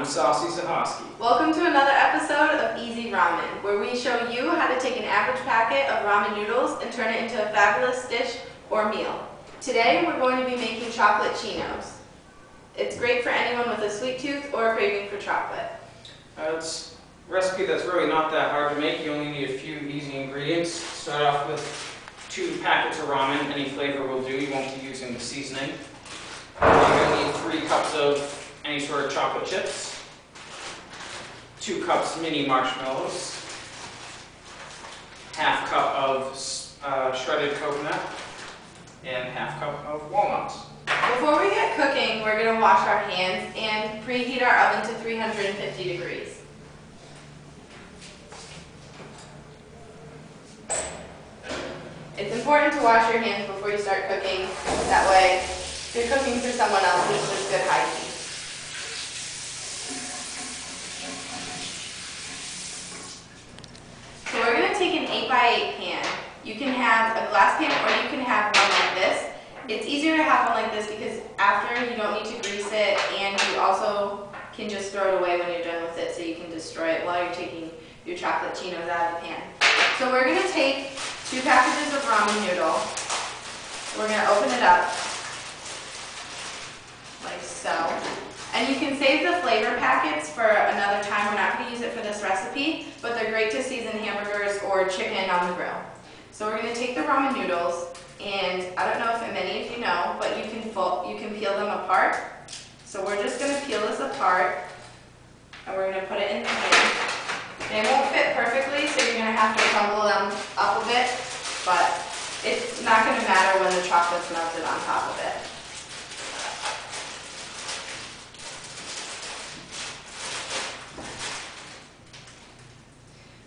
I'm Saucy Zahoski. Welcome to another episode of Easy Ramen, where we show you how to take an average packet of ramen noodles and turn it into a fabulous dish or meal. Today we're going to be making chocolate Chinos. It's great for anyone with a sweet tooth or a craving for chocolate. It's a recipe that's really not that hard to make. You only need a few easy ingredients. Start off with 2 packets of ramen. Any flavor will do. You won't be using the seasoning. You're going to need 3 cups of any sort of chocolate chips, 2 cups mini marshmallows, half cup of shredded coconut, and half cup of walnuts. Before we get cooking, we're going to wash our hands and preheat our oven to 350 degrees. It's important to wash your hands before you start cooking. That way, if you're cooking for someone else, it's just good hygiene. So we're going to take an 8x8 pan. You can have a glass pan or you can have one like this. It's easier to have one like this because after you don't need to grease it, and you also can just throw it away when you're done with it, so you can destroy it while you're taking your chocolate Chinos out of the pan. So we're going to take 2 packages of ramen noodle. We're going to open it up like so. And you can save the flavor packets for another time. We're not going to use it for this recipe, but they're great to season hamburgers or chicken on the grill. So we're going to take the ramen noodles, and I don't know if many of you know, but you can peel them apart. So we're just going to peel this apart, and we're going to put it in the pan. They won't fit perfectly, so you're going to have to crumble them up a bit, but it's not going to matter when the chocolate's melted on top of it.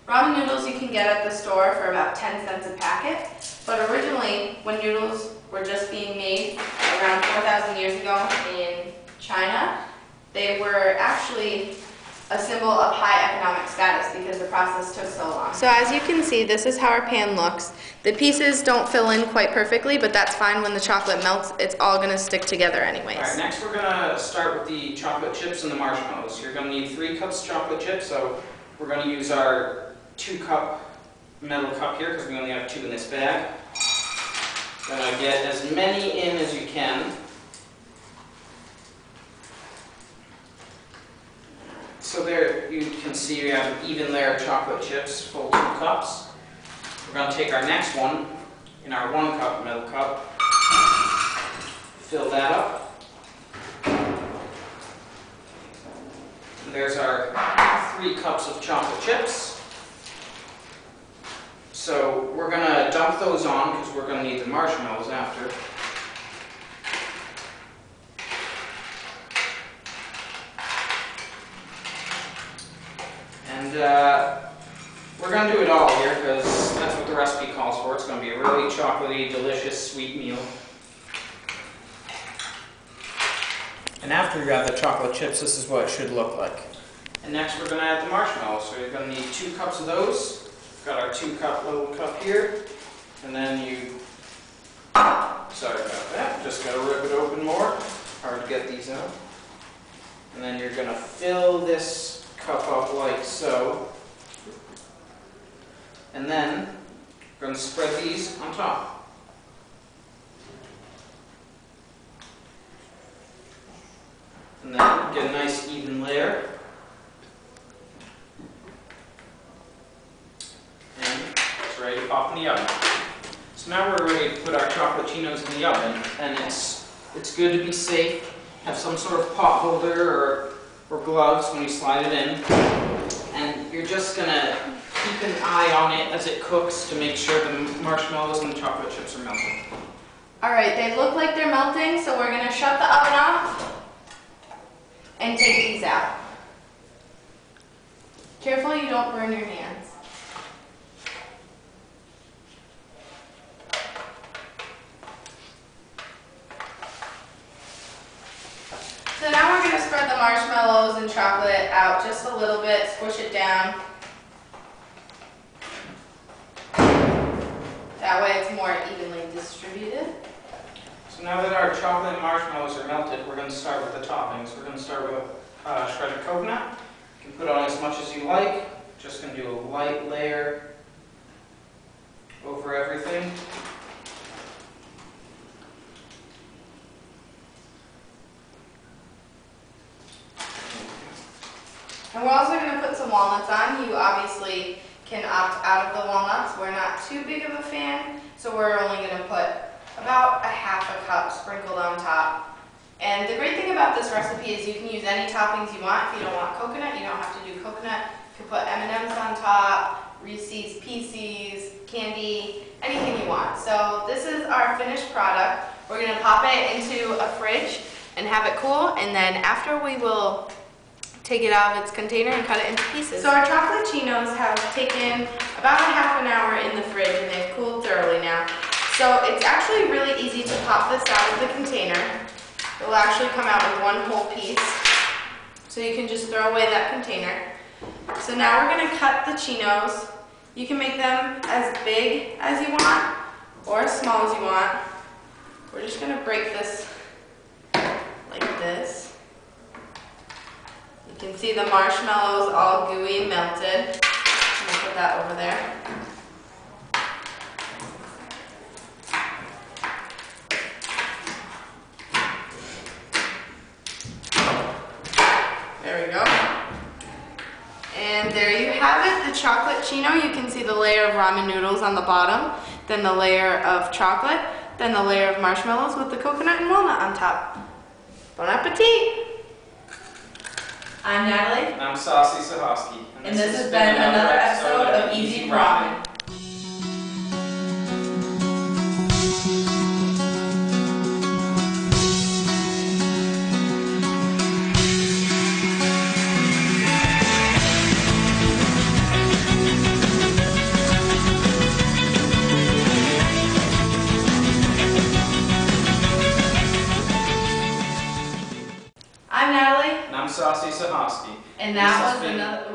Ramen noodles you can get at the store for about 10 cents a packet, but originally, when noodles were just being made around 4,000 years ago in China, they were actually a symbol of high economic status because the process took so long. So as you can see, this is how our pan looks. The pieces don't fill in quite perfectly, but that's fine. When the chocolate melts, it's all going to stick together anyways. Alright, next we're going to start with the chocolate chips and the marshmallows. You're going to need 3 cups of chocolate chips, so we're going to use our 2-cup metal cup here because we only have 2 in this bag. Going to get as many in as you can. So there you can see you have an even layer of chocolate chips, full 2 cups. We're going to take our next one in our 1-cup metal cup, fill that up. And there's our 3 cups of chocolate chips. So we're going to dump those on because we're going to need the marshmallows after. And we're going to do it all here because that's what the recipe calls for. It's going to be a really chocolatey, delicious, sweet meal. And after you add the chocolate chips, this is what it should look like. And next we're going to add the marshmallows. So you're going to need 2 cups of those. Got our 2-cup little cup here, and then you, sorry about that, just got to rip it open more, hard to get these out. And then you're going to fill this cup up like so, and then we're going to spread these on top. And then get a nice even layer. Ready to pop in the oven. So now we're ready to put our chocolate Chinos in the oven, and it's good to be safe. Have some sort of pot holder or gloves when you slide it in, and you're just gonna keep an eye on it as it cooks to make sure the marshmallows and the chocolate chips are melting. All right, they look like they're melting, so we're gonna shut the oven off and take these out. Careful you don't burn your hands. So now we're going to spread the marshmallows and chocolate out just a little bit, squish it down. That way it's more evenly distributed. So now that our chocolate and marshmallows are melted, we're going to start with the toppings. We're going to start with shredded coconut. You can put on as much as you like. Just going to do a light layer over everything. And we're also going to put some walnuts on. You obviously can opt out of the walnuts. We're not too big of a fan, so we're only going to put about a half a cup sprinkled on top. And the great thing about this recipe is you can use any toppings you want. If you don't want coconut, you don't have to do coconut. You can put M&Ms on top, Reese's Pieces, candy, anything you want. So this is our finished product. We're going to pop it into a fridge and have it cool, and then after we will take it out of its container and cut it into pieces. So our chocolate chinos have taken about a half an hour in the fridge and they've cooled thoroughly now. So it's actually really easy to pop this out of the container. It will actually come out with one whole piece. So you can just throw away that container. So now we're going to cut the chinos. You can make them as big as you want or as small as you want. We're just going to break this like this. You can see the marshmallows all gooey and melted. I'm going to put that over there. There we go. And there you have it, the chocolate chino. You can see the layer of ramen noodles on the bottom, then the layer of chocolate, then the layer of marshmallows with the coconut and walnut on top. Bon appetit! I'm Natalie. And I'm Saucy Sahosky. And this has been another episode of Easy Ramen. I'm Natalie. And I'm Saucy Sahosky. And that was another...